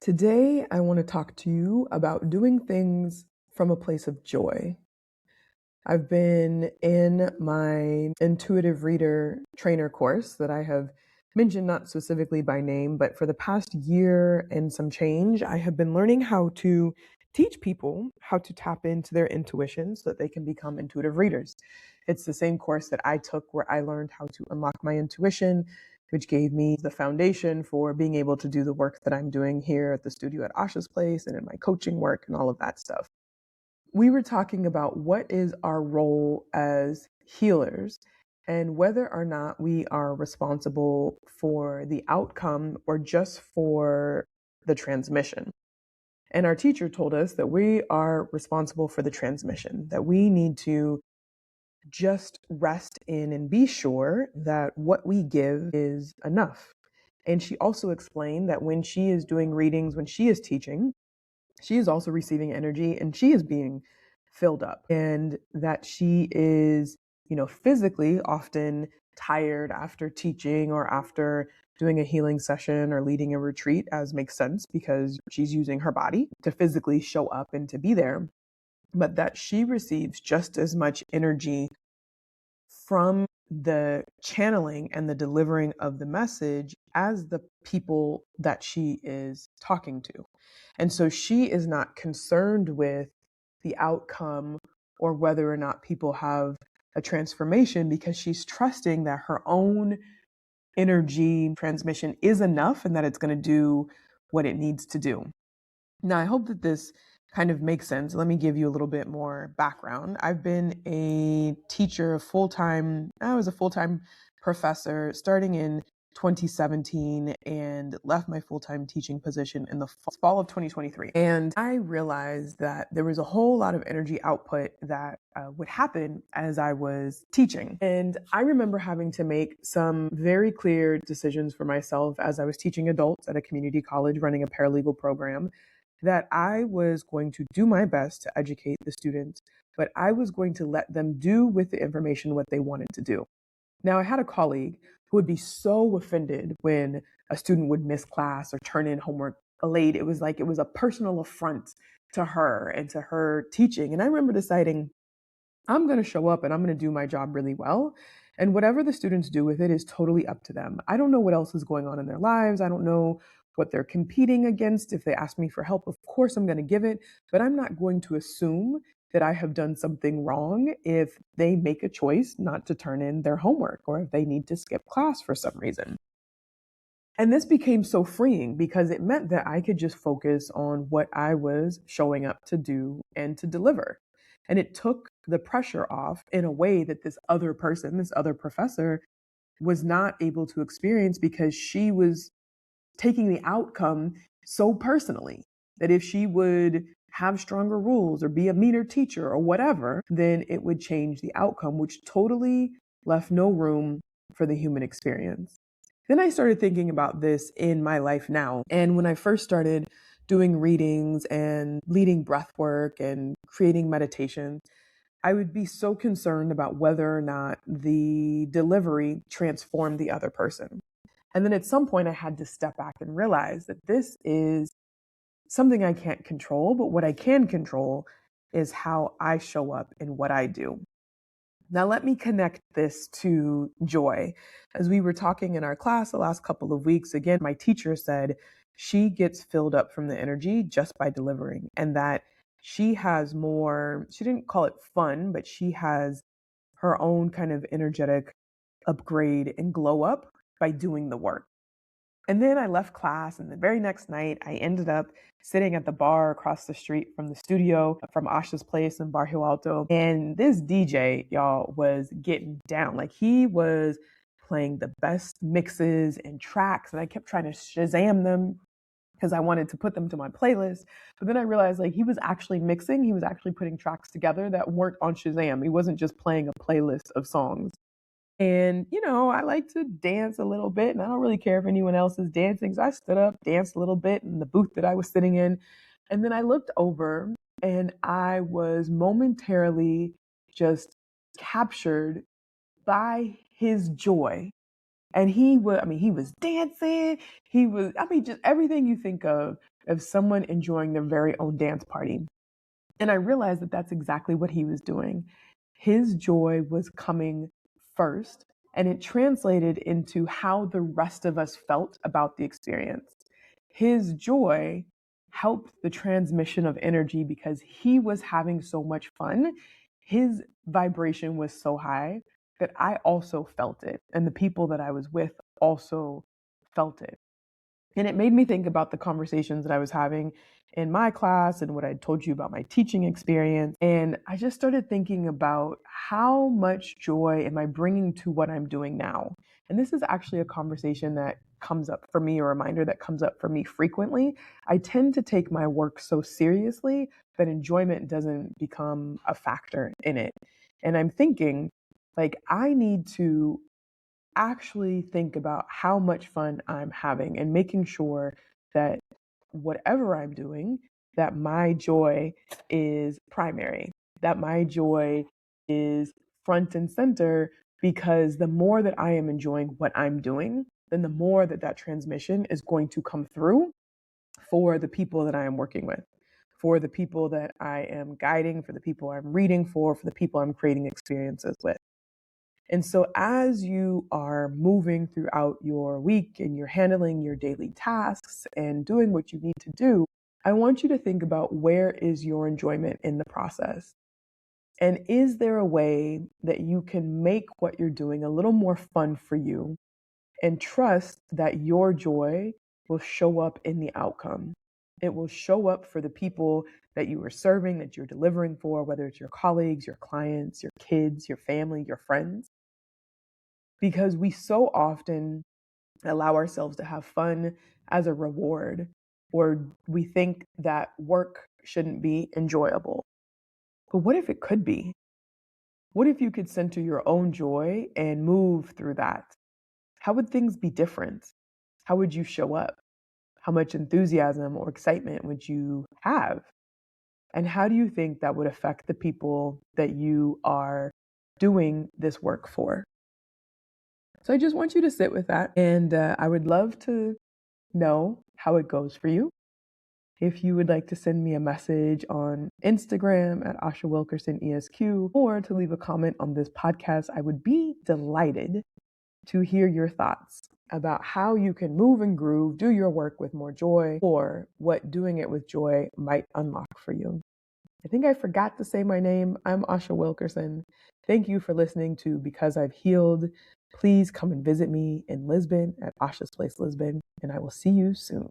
Today, I want to talk to you about doing things from a place of joy. I've been in my intuitive reader trainer course that I have mentioned not specifically by name, but for the past year and some change, I have been learning how to teach people how to tap into their intuition so that they can become intuitive readers. It's the same course that I took where I learned how to unlock my intuition, which gave me the foundation for being able to do the work that I'm doing here at the studio at Asha's place and in my coaching work and all of that stuff. We were talking about what is our role as healers and whether or not we are responsible for the outcome or just for the transmission. And our teacher told us that we are responsible for the transmission, that we need to just rest in and be sure that what we give is enough. And she also explained that when she is doing readings, when she is teaching, she is also receiving energy and she is being filled up, and that she is, physically often tired after teaching or after doing a healing session or leading a retreat, as makes sense because she's using her body to physically show up and to be there, but that she receives just as much energy from the channeling and the delivering of the message as the people that she is talking to. And so she is not concerned with the outcome or whether or not people have a transformation because she's trusting that her own energy transmission is enough and that it's going to do what it needs to do. Now, I hope that this kind of makes sense. Let me give you a little bit more background. I've been a teacher I was a full-time professor starting in 2017 and left my full-time teaching position in the fall of 2023. And I realized that there was a whole lot of energy output that would happen as I was teaching. And I remember having to make some very clear decisions for myself as I was teaching adults at a community college running a paralegal program, that I was going to do my best to educate the students, but I was going to let them do with the information what they wanted to do. Now, I had a colleague who would be so offended when a student would miss class or turn in homework late. It was like it was a personal affront to her and to her teaching. And I remember deciding, I'm going to show up and I'm going to do my job really well. And whatever the students do with it is totally up to them. I don't know what else is going on in their lives. I don't know what they're competing against. If they ask me for help, of course I'm going to give it, but I'm not going to assume that I have done something wrong if they make a choice not to turn in their homework or if they need to skip class for some reason. And this became so freeing because it meant that I could just focus on what I was showing up to do and to deliver. And it took the pressure off in a way that this other person, this other professor, was not able to experience because she was taking the outcome so personally that if she would have stronger rules or be a meaner teacher or whatever, then it would change the outcome, which totally left no room for the human experience. Then I started thinking about this in my life now. And when I first started doing readings and leading breath work and creating meditation, I would be so concerned about whether or not the delivery transformed the other person. And then at some point, I had to step back and realize that this is something I can't control, but what I can control is how I show up in what I do. Now, let me connect this to joy. As we were talking in our class the last couple of weeks, again, my teacher said she gets filled up from the energy just by delivering, and that she has more, she didn't call it fun, but she has her own kind of energetic upgrade and glow up by doing the work. And then I left class, and the very next night, I ended up sitting at the bar across the street from the studio from Asha's place in Bairro Alto. And this DJ, y'all, was getting down. Like, he was playing the best mixes and tracks, and I kept trying to Shazam them because I wanted to put them to my playlist. But then I realized, like, he was actually mixing, he was actually putting tracks together that weren't on Shazam. He wasn't just playing a playlist of songs. And, I like to dance a little bit, and I don't really care if anyone else is dancing. So I stood up, danced a little bit in the booth that I was sitting in. And then I looked over and I was momentarily just captured by his joy. And he was dancing. He was, just everything you think of of someone enjoying their very own dance party. And I realized that that's exactly what he was doing. His joy was coming first, and it translated into how the rest of us felt about the experience. His joy helped the transmission of energy because he was having so much fun. His vibration was so high that I also felt it, and the people that I was with also felt it. And it made me think about the conversations that I was having in my class and what I told you about my teaching experience. And I just started thinking about how much joy am I bringing to what I'm doing now? And this is actually a conversation that comes up for me, a reminder that comes up for me frequently. I tend to take my work so seriously that enjoyment doesn't become a factor in it. And I'm thinking, like, I need to actually think about how much fun I'm having and making sure that whatever I'm doing, that my joy is primary, that my joy is front and center, because the more that I am enjoying what I'm doing, then the more that that transmission is going to come through for the people that I am working with, for the people that I am guiding, for the people I'm reading for the people I'm creating experiences with. And so, as you are moving throughout your week and you're handling your daily tasks and doing what you need to do, I want you to think about, where is your enjoyment in the process? And is there a way that you can make what you're doing a little more fun for you and trust that your joy will show up in the outcome? It will show up for the people that you are serving, that you're delivering for, whether it's your colleagues, your clients, your kids, your family, your friends, because we so often allow ourselves to have fun as a reward, or we think that work shouldn't be enjoyable. But what if it could be? What if you could center your own joy and move through that? How would things be different? How would you show up? How much enthusiasm or excitement would you have? And how do you think that would affect the people that you are doing this work for? So I just want you to sit with that. And I would love to know how it goes for you. If you would like to send me a message on Instagram at Asha Wilkerson ESQ, or to leave a comment on this podcast, I would be delighted to hear your thoughts about how you can move and groove, do your work with more joy, or what doing it with joy might unlock for you. I think I forgot to say my name. I'm Asha Wilkerson. Thank you for listening to Because I've Healed. Please come and visit me in Lisbon at Asha's Place Lisbon, and I will see you soon.